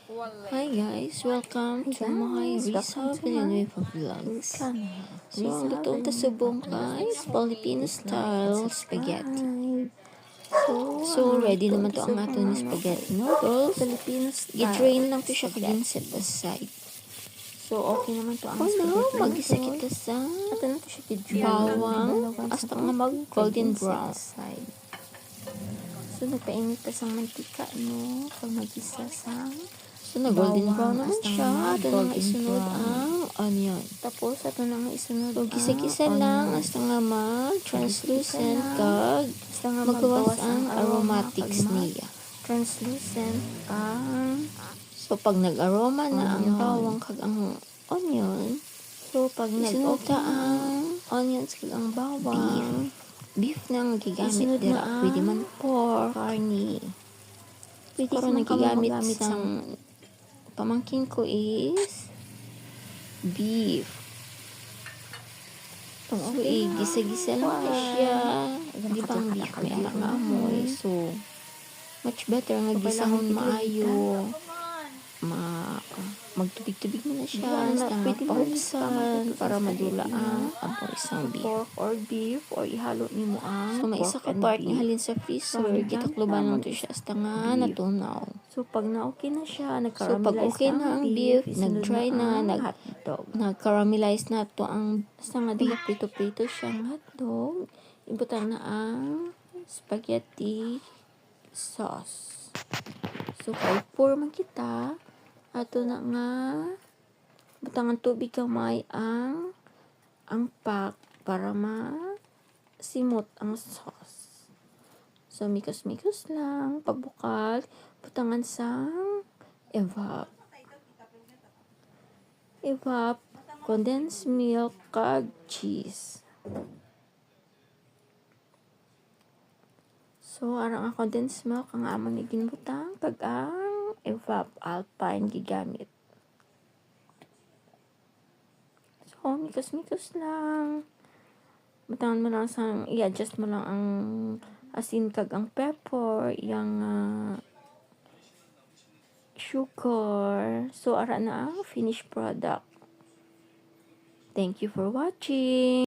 Hi guys, welcome to my Risa Villanueva vlogs. So, ang lutong tasubong guys, Filipino style spaghetti. So, ready naman to ang ato ni spaghetti noodles. I-drain lang to siya kaginset aside. So, okay naman to ang spaghetti. Mag-isa kita sa bawang hasta nga mag-golden brown. So, nagpainit pa sa mantika, no? Pag mag-isa sa So, na-golden brown naman siya. Ito na nga isunod ang onion. Tapos, ito na nga isunod So, gisa-gisa lang hasta nga mag-translucent kag magawas ang aromatics niya. Translucent ang So, pag nag-aroma na ang bawang kag ang onion, so, pag isunod ta ang onions kag ang bawang. Beef na ang gigamit dira. Pwede man pork, carne. pwede Pero man nagigamit gamit sa pamangkin ko is beef. So, gisa-gisa lang na siya. Di ba ang beef may anak nga amoy. So, much better nga gisahon maayo. Magtubig-tubig mo na siya. Hasta nga pahuksan para madula ang amoy isang beef. Pork or beef or ihalo ni mo ang So, may isa ka part ni halin sa freezer. Gitakluban lang to siya hasta nga natunaw. So, pag na-okay na siya, So, pag okay na ang beef, nag-dry na, nag-caramelize na to ang basta nga beef. prito-prito siyang hotdog. Ibutan na ang spaghetti sauce. So, kay pour man kita, ato na nga butangan tubig kamay ang pack para simot ang sauce. So, mikos-mikos lang, pabukal, butangan sang evap, condensed milk, kag cheese. So, arang ang condensed milk ang amon ni ginbutang kag ang evap alpine gigamit. So, mikos-mikos lang. Butangan mo lang sang i-adjust mo lang ang asin kag ang pepper, yang sugar. So, ara na ang finished product. Thank you for watching.